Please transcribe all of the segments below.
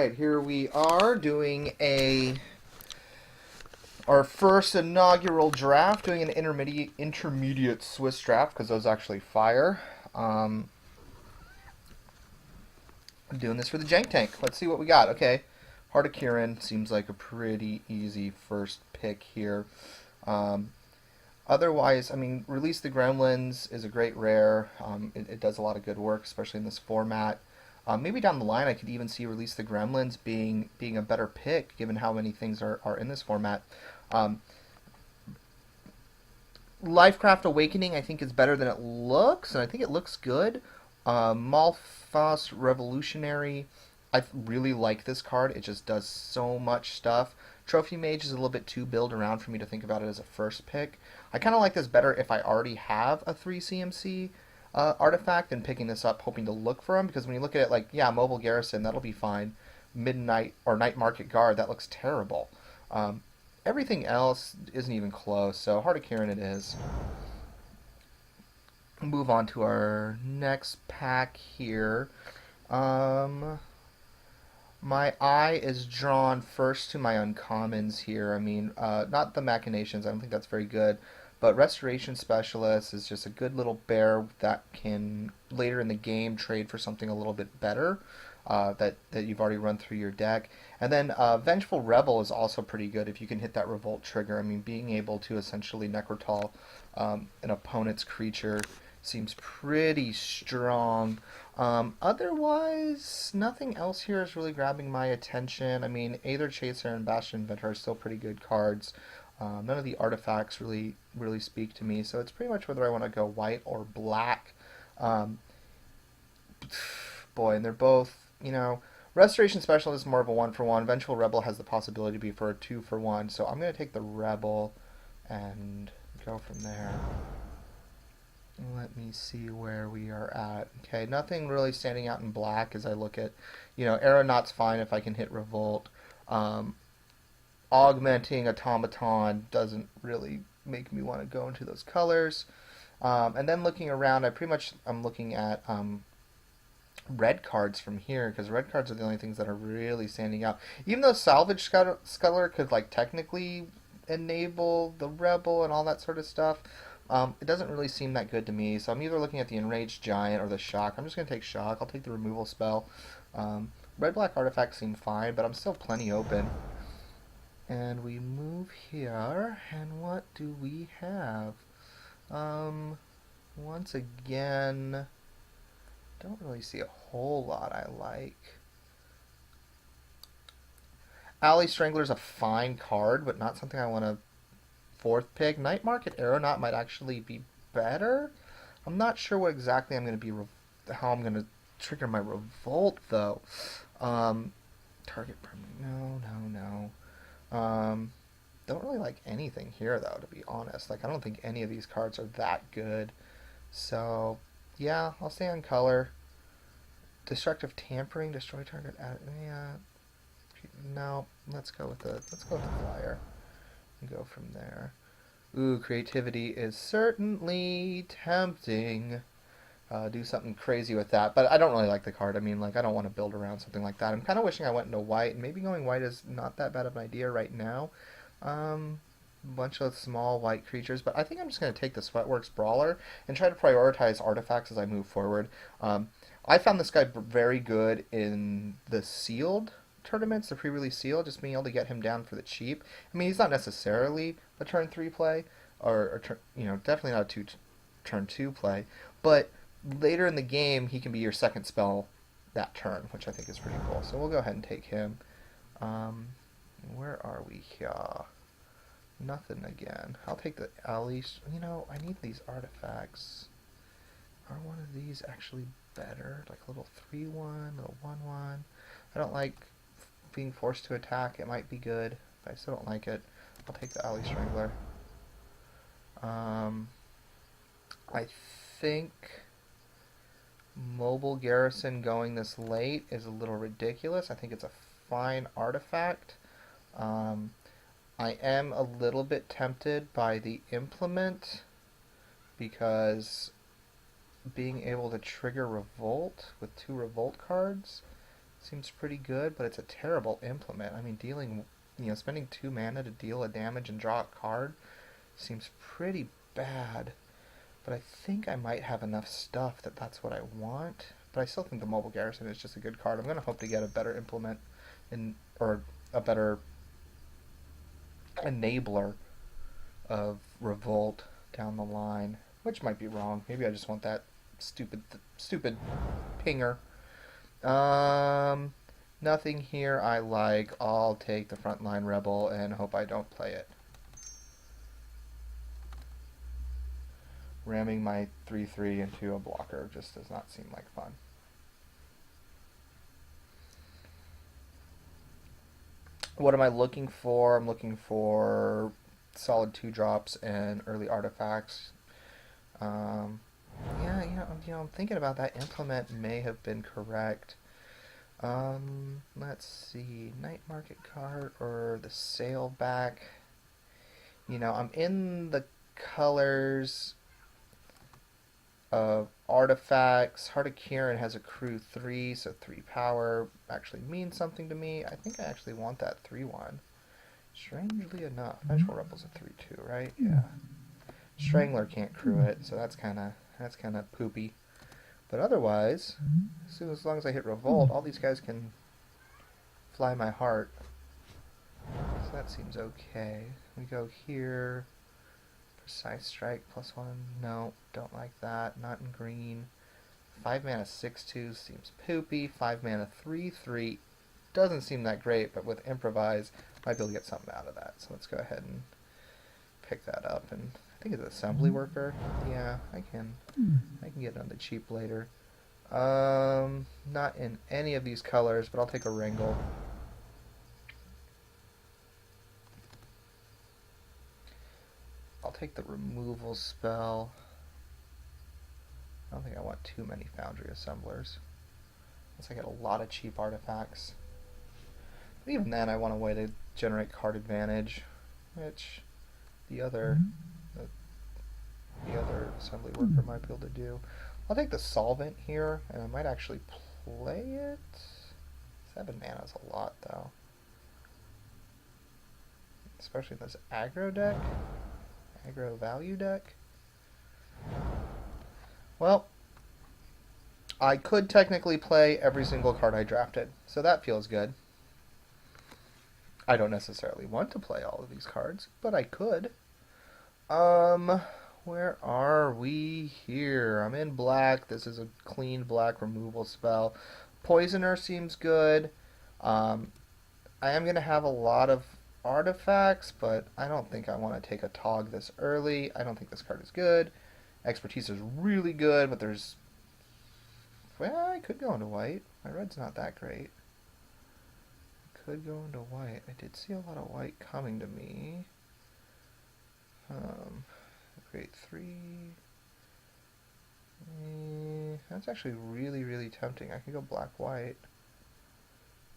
Alright, here we are doing our first inaugural draft, doing an intermediate Swiss draft, because those actually fire. I'm doing this for the Jank Tank. Let's see what we got. Okay, Heart of Kirin seems like a pretty easy first pick here. Otherwise, I mean, Release the Gremlins is a great rare. It does a lot of good work, especially in this format. Maybe down the line, I could even see Release the Gremlins being a better pick, given how many things are in this format. Lifecraft Awakening, I think, is better than it looks, and I think it looks good. Malphas Revolutionary, I really like this card. It just does so much stuff. Trophy Mage is a little bit too build around for me to think about it as a first pick. I kind of like this better if I already have a 3 CMC artifact than picking this up hoping to look for them, because when you look at it, like, yeah, Mobile Garrison, that'll be fine. Midnight or Night Market Guard, that looks terrible. Everything else isn't even close, so Heart of Kirin it is. Move on to our next pack here. My eye is drawn first to my uncommons here. I mean, not the Machinations, I don't think that's very good, but Restoration Specialist is just a good little bear that can, later in the game, trade for something a little bit better that you've already run through your deck. And then Vengeful Rebel is also pretty good if you can hit that Revolt trigger. I mean, being able to essentially Necrotol an opponent's creature seems pretty strong. Otherwise, nothing else here is really grabbing my attention. I mean, Aether Chaser and Bastion Inventor are still pretty good cards. None of the artifacts really speak to me, so it's pretty much whether I want to go white or black. Boy, and they're both, you know, Restoration Specialist is more of a 1-for-1. Vengeful Rebel has the possibility to be for a 2-for-1, so I'm going to take the Rebel and go from there. Let me see where we are at. Okay, nothing really standing out in black as I look at, you know, Aeronaut's fine if I can hit Revolt. Augmenting Automaton doesn't really make me want to go into those colors. And then looking around, I'm looking at red cards from here, because red cards are the only things that are really standing out. Even though Salvage Scuttler could, like, technically enable the Rebel and all that sort of stuff, it doesn't really seem that good to me. So I'm either looking at the Enraged Giant or the Shock. I'm just going to take Shock. I'll take the removal spell. Red-black artifacts seem fine, but I'm still plenty open. And we move here, and what do we have? Once again, don't really see a whole lot I like. Alley Strangler's a fine card, but not something I want to fourth pick. Night Market Aeronaut might actually be better. I'm not sure what exactly I'm going to be, how I'm going to trigger my Revolt, though. Target permanent, no. Don't really like anything here, though, to be honest. Like, I don't think any of these cards are that good. So, yeah, I'll stay on color. Destructive Tampering, destroy target. Yeah, no. Let's go with the flyer and go from there. Ooh, Creativity is certainly tempting. Do something crazy with that, but I don't really like the card. I mean, like, I don't want to build around something like that. I'm kind of wishing I went into white, and maybe going white is not that bad of an idea right now. Bunch of small white creatures, but I think I'm just going to take the Sweatworks Brawler and try to prioritize artifacts as I move forward. I found this guy very good in the sealed tournaments, the pre-release sealed, just being able to get him down for the cheap. I mean, he's not necessarily a turn 3 play, or you know, definitely not a turn 2 play, but later in the game, he can be your second spell that turn, which I think is pretty cool. So we'll go ahead and take him. Where are we here? Nothing again. I'll take the Alice. You know, I need these artifacts. Are one of these actually better? Like a little 3-1, little 1-1. I don't like being forced to attack. It might be good, but I still don't like it. I'll take the Alley Strangler. I think Mobile Garrison going this late is a little ridiculous. I think it's a fine artifact. I am a little bit tempted by the Implement, because being able to trigger Revolt with 2 Revolt cards Seems pretty good, but it's a terrible implement. I mean, dealing, spending 2 mana to deal a damage and draw a card seems pretty bad. But I think I might have enough stuff that that's what I want. But I still think the Mobile Garrison is just a good card. I'm going to hope to get a better implement or a better enabler of Revolt down the line, which might be wrong. Maybe I just want that stupid pinger. Nothing here I like. I'll take the Frontline Rebel and hope I don't play it. Ramming my 3/3 into a blocker just does not seem like fun. What am I looking for? I'm looking for solid 2-drops and early artifacts. Yeah, I'm thinking about that. Implement may have been correct. Let's see, Night Market card or the Sailback. I'm in the colors of artifacts. Heart of Kieran has a crew 3, so 3 power actually means something to me. I think I actually want that 3/1. Strangely enough, Vengeful Rebel's a 3/2, right? Yeah. Strangler can't crew it, so that's kind of poopy. But otherwise, as long as I hit Revolt, all these guys can fly my heart. So that seems okay. We go here. Precise Strike +1. No, don't like that. Not in green. 5 mana 6/2 seems poopy. 5 mana 3/3 doesn't seem that great, but with Improvise, might be able to get something out of that. So let's go ahead and pick that up. And I think it's Assembly Worker. Yeah, I can get it on the cheap later. Not in any of these colors, but I'll take a Wrangle. I'll take the removal spell. I don't think I want too many Foundry Assemblers. Unless I get a lot of cheap artifacts. But even then, I want a way to generate card advantage, which the other Assembly Worker might be able to do. I'll take the Solvent here, and I might actually play it. 7 mana is a lot, though. Especially in this aggro deck. Aggro value deck. Well, I could technically play every single card I drafted, so that feels good. I don't necessarily want to play all of these cards, but I could. Where are we here? I'm in black. This is a clean black removal spell. Poisoner seems good. I am going to have a lot of artifacts, but I don't think I want to take a Tog this early. I don't think this card is good. Expertise is really good, but there's... Well, I could go into white. My red's not that great. I could go into white. I did see a lot of white coming to me. Create 3. That's actually really, really tempting. I could go black-white.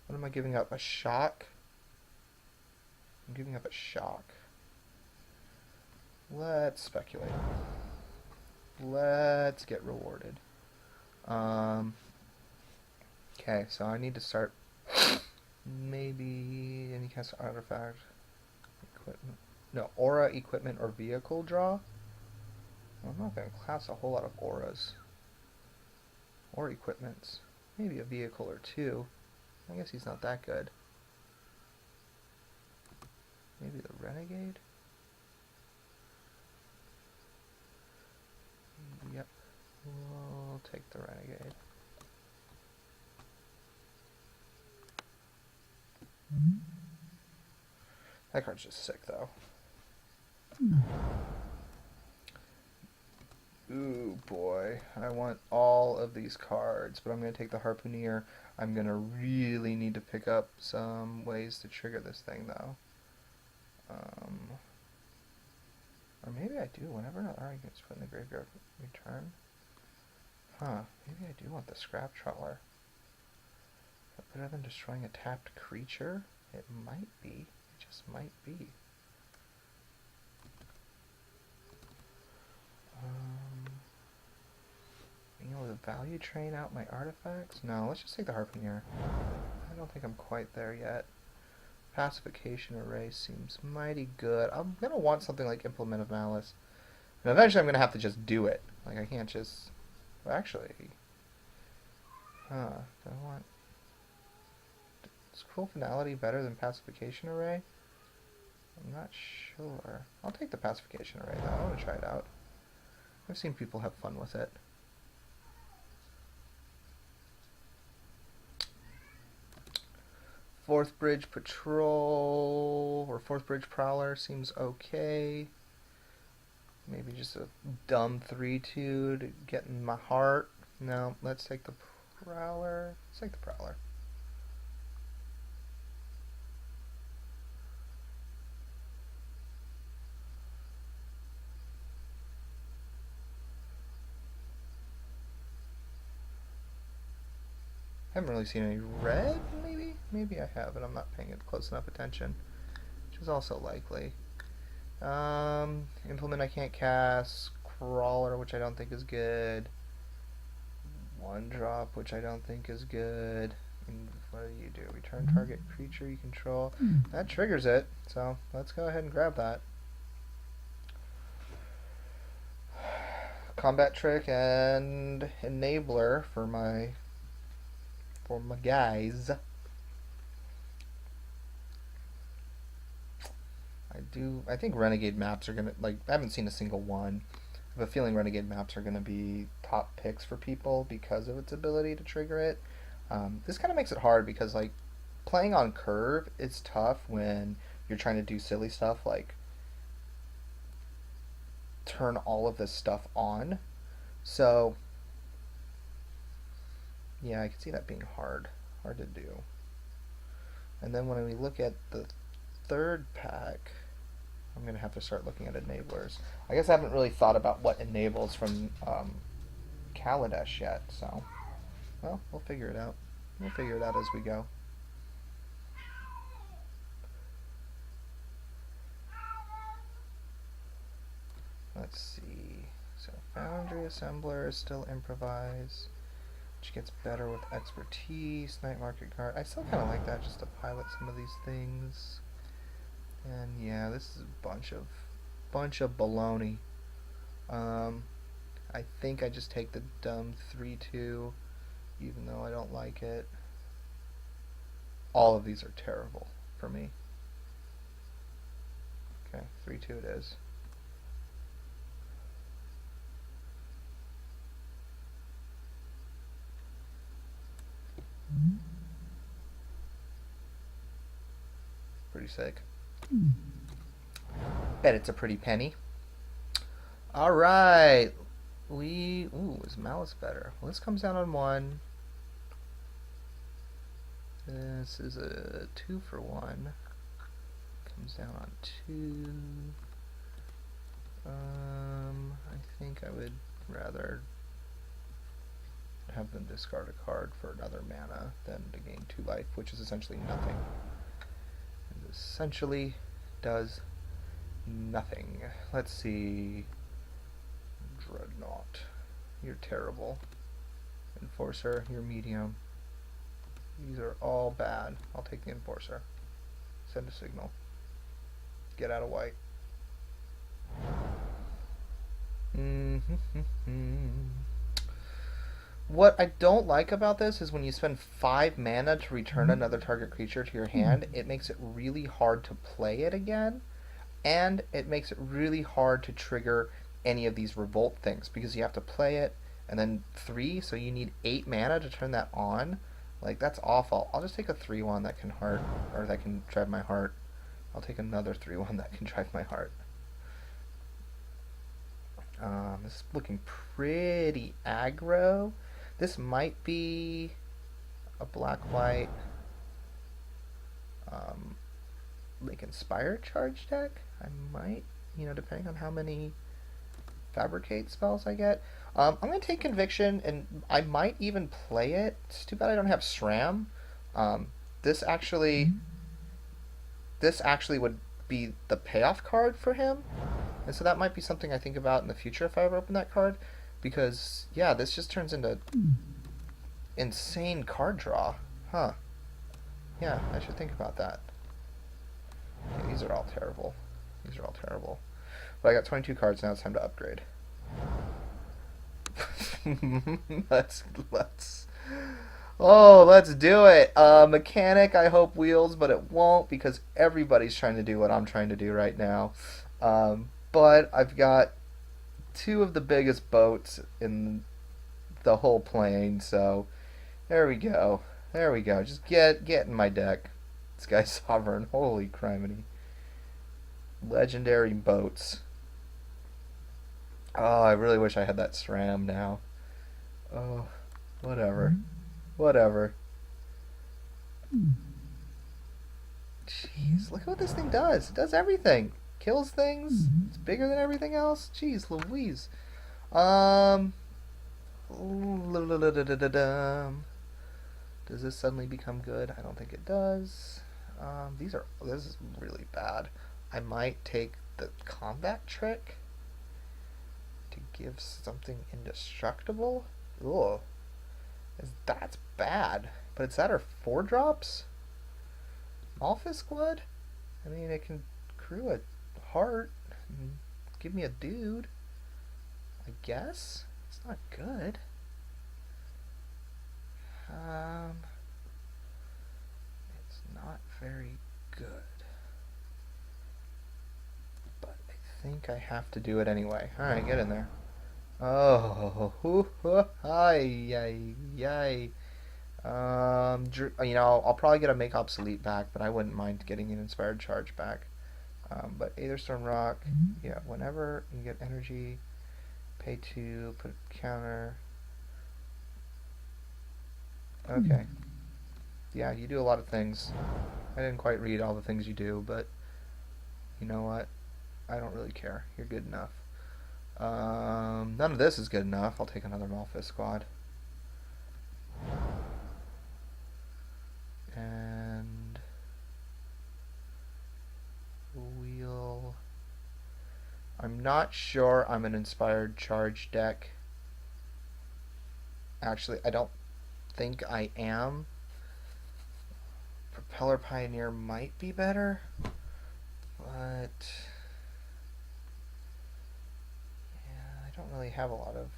What am I giving up? A shock? I'm giving up a shock. Let's speculate. Let's get rewarded. Okay, so I need to start maybe any cast artifact, equipment. No, aura, equipment, or vehicle draw. I'm not going to class a whole lot of auras or equipments. Maybe a vehicle or 2. I guess he's not that good. Maybe the Renegade? Yep. We'll take the Renegade. That card's just sick, though. Ooh, boy. I want all of these cards, but I'm going to take the Harpooner. I'm going to really need to pick up some ways to trigger this thing, though. Or maybe I do. Whenever another artifact gets put in the graveyard, return. Huh. Maybe I do want the Scrap Trawler. But better than destroying a tapped creature? It might be. It just might be. Being able to value train out my artifacts? No, let's just take the Harpooner. don't think I'm quite there yet. Pacification Array seems mighty good. I'm going to want something like Implement of Malice. And eventually I'm going to have to just do it. Like, I can't just... Well, actually... Do I want... Is Cruel Finality better than Pacification Array? I'm not sure. I'll take the Pacification Array, though. I want to try it out. I've seen people have fun with it. Fourth Bridge Patrol, or Fourth Bridge Prowler seems okay. Maybe just a dumb 3-2 to get in my heart. No, let's take the Prowler. Let's take the Prowler. I haven't really seen any red, maybe? Maybe I have, and I'm not paying it close enough attention, which is also likely. Implement I can't cast. Crawler, which I don't think is good. One drop, which I don't think is good. And what do? Return target creature you control. That triggers it, so let's go ahead and grab that. Combat Trick and Enabler for my guys. I think Renegade maps are gonna, like, I haven't seen a single one. I have a feeling Renegade maps are gonna be top picks for people because of its ability to trigger it. This kind of makes it hard because, like, playing on curve is tough when you're trying to do silly stuff like turn all of this stuff on. So yeah, I can see that being hard to do. And then when we look at the third pack, I'm going to have to start looking at enablers. I guess I haven't really thought about what enables from Kaladesh yet, so, well, we'll figure it out. We'll figure it out as we go. Let's see. So Foundry Assembler is still improvise, which gets better with expertise. Night Market Guard. I still kind of like that just to pilot some of these things. And yeah, this is a bunch of baloney. I think I just take the dumb 3-2, even though I don't like it. All of these are terrible for me. Okay, 3-2 it is. Pretty sick. Bet it's a pretty penny. Alright. Is Malice better? Well, this comes down on 1. This is a 2-for-1. Comes down on 2. I think I would rather have them discard a card for another mana than to gain 2 life, which is essentially nothing. It essentially does nothing. Let's see. Dreadnought. You're terrible. Enforcer, you're medium. These are all bad. I'll take the Enforcer. Send a signal. Get out of white. What I don't like about this is when you spend 5 mana to return another target creature to your hand, it makes it really hard to play it again, and it makes it really hard to trigger any of these revolt things, because you have to play it, and then 3, so you need 8 mana to turn that on. Like, that's awful. I'll just take a 3-1 that can that can drive my heart. I'll take another 3-1 that can drive my heart. This is looking pretty aggro. This might be a black-white like Inspire charge deck. I might, depending on how many Fabricate spells I get. I'm going to take Conviction, and I might even play it. It's too bad I don't have SRAM. This actually would be the payoff card for him. And so that might be something I think about in the future if I ever open that card. Because, yeah, this just turns into insane card draw. Huh. Yeah, I should think about that. Okay, these are all terrible. These are all terrible. But I got 22 cards now. It's time to upgrade. let's let's do it. Mechanic, I hope wheels, but it won't because everybody's trying to do what I'm trying to do right now. But I've got two of the biggest boats in the whole plane, so there we go. There we go. Just get in my deck. Sky Sovereign. Holy criminy. Legendary boats. Oh, I really wish I had that SRAM now. Oh, whatever. Whatever. Jeez, look what this thing does. It does everything. Kills things. It's bigger than everything else. Jeez Louise. Um. Does this suddenly become good? I don't think it does. This is really bad. I might take the combat trick to give something indestructible. Ugh. That's bad. But it's that or 4-drops? Malphus Blood? I mean, it can crew a heart and give me a dude. I guess? It's not good. It's not very good. But I think I have to do it anyway. Alright, get in there. Oh, yay. I'll probably get a Make Obsolete back, but I wouldn't mind getting an Inspired Charge back. But Aetherstorm Rock, yeah, whenever you get energy, pay 2, put a counter. Okay. Yeah, you do a lot of things. I didn't quite read all the things you do, but you know what? I don't really care. You're good enough. None of this is good enough. I'll take another Malphus squad. And I'm not sure I'm an Inspired Charge deck. Actually, I don't think I am. Propeller Pioneer might be better, but yeah, I don't really have a lot of.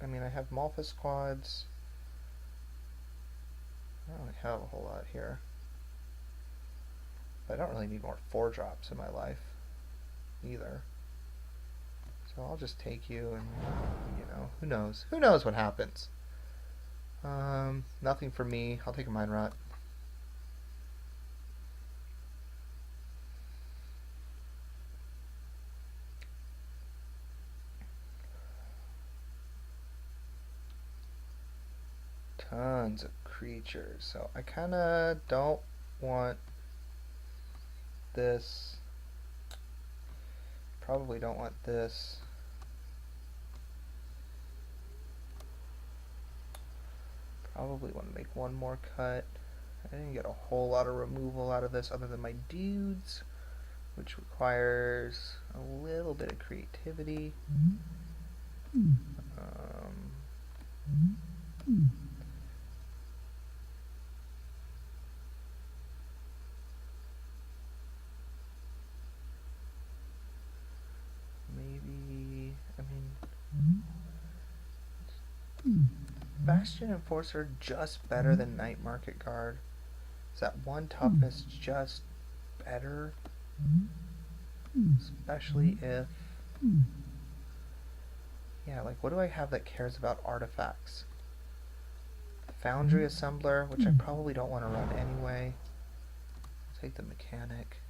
I mean, I have Malphus squads. I don't really have a whole lot here. But I don't really need more 4-drops in my life either. So I'll just take you and, who knows? Who knows what happens? Nothing for me. I'll take a Mind Rot. Tons of creatures. So I kind of don't want this. Probably don't want this. Probably want to make one more cut. I didn't get a whole lot of removal out of this other than my dudes, which requires a little bit of creativity. Maybe, Bastion Enforcer just better than Night Market Guard? Is that one toughness just better? Especially if... Yeah, like what do I have that cares about artifacts? Foundry Assembler, which I probably don't want to run anyway. I'll take the Mechanic.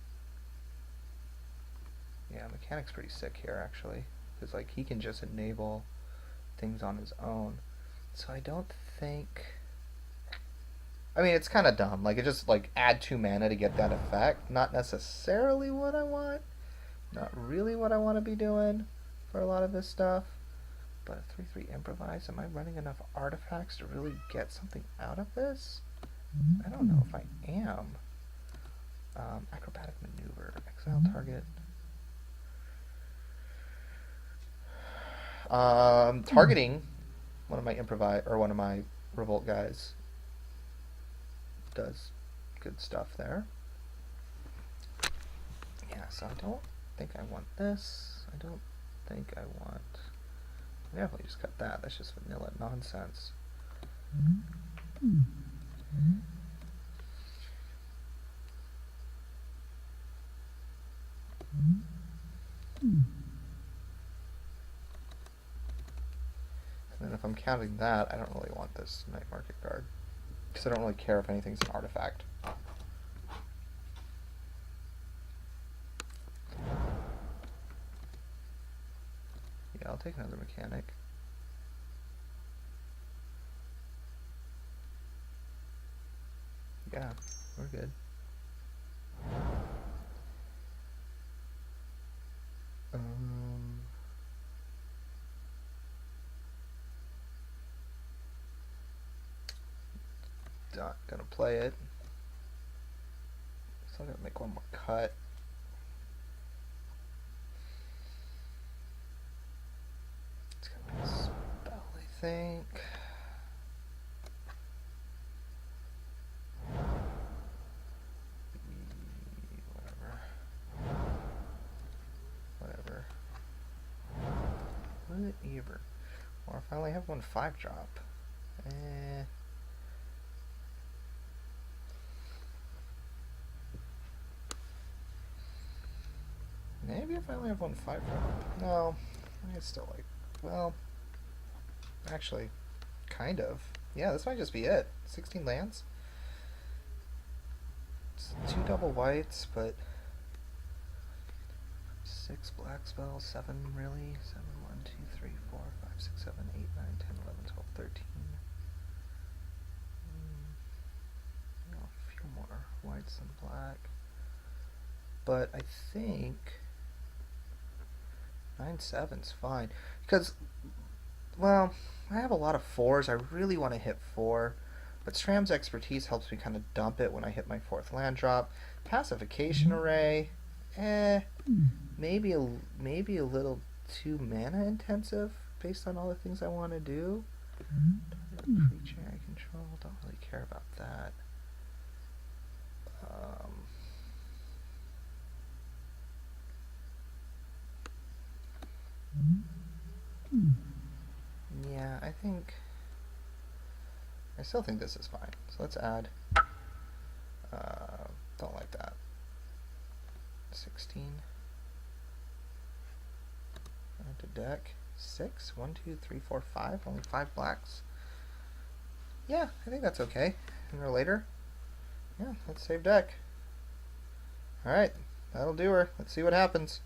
Yeah, Mechanic's pretty sick here actually. Because like he can just enable things on his own. So I don't think... I mean, it's kind of dumb. Like, it just, like, add 2 mana to get that effect. Not necessarily what I want. Not really what I want to be doing for a lot of this stuff. But a 3/3 Improvise, am I running enough artifacts to really get something out of this? I don't know if I am. Acrobatic Maneuver. Exile target. Targeting one of my Improvise, or one of my Revolt guys does good stuff there. Yeah, so I don't think I want this. I don't think I want... I definitely just cut that. That's just vanilla nonsense. And then if I'm counting that, I don't really want this night market card. Because I don't really care if anything's an artifact. Yeah, I'll take another mechanic. Yeah, we're good. Not gonna play it. So I'm gonna make one more cut. It's gonna be a spell, I think. Whatever. Whatever. Or if I only have one 5-drop. Maybe if I only have one 5-drop. No, I still like. Well, actually, kind of. Yeah, this might just be it. 16 lands. It's 2 double whites, but 6 black spells, 7 really? 7, 1, 2, 3, 4, 5, 6, 7, 8, 9, 10, 11, 12, 13. A few more whites than black. But I think 9/7's fine. Because, well, I have a lot of 4s. I really want to hit 4. But Stram's expertise helps me kind of dump it when I hit my 4th land drop. Pacification array, maybe a little too mana intensive based on all the things I want to do. Creature I control, don't really care about that. Yeah, I still think this is fine. So let's add. Don't like that. 16. Add to deck. 6. 1, 2, 3, 4, 5. Only 5 blacks. Yeah, I think that's okay. Sooner or later. Yeah, let's save deck. Alright, that'll do her. Let's see what happens.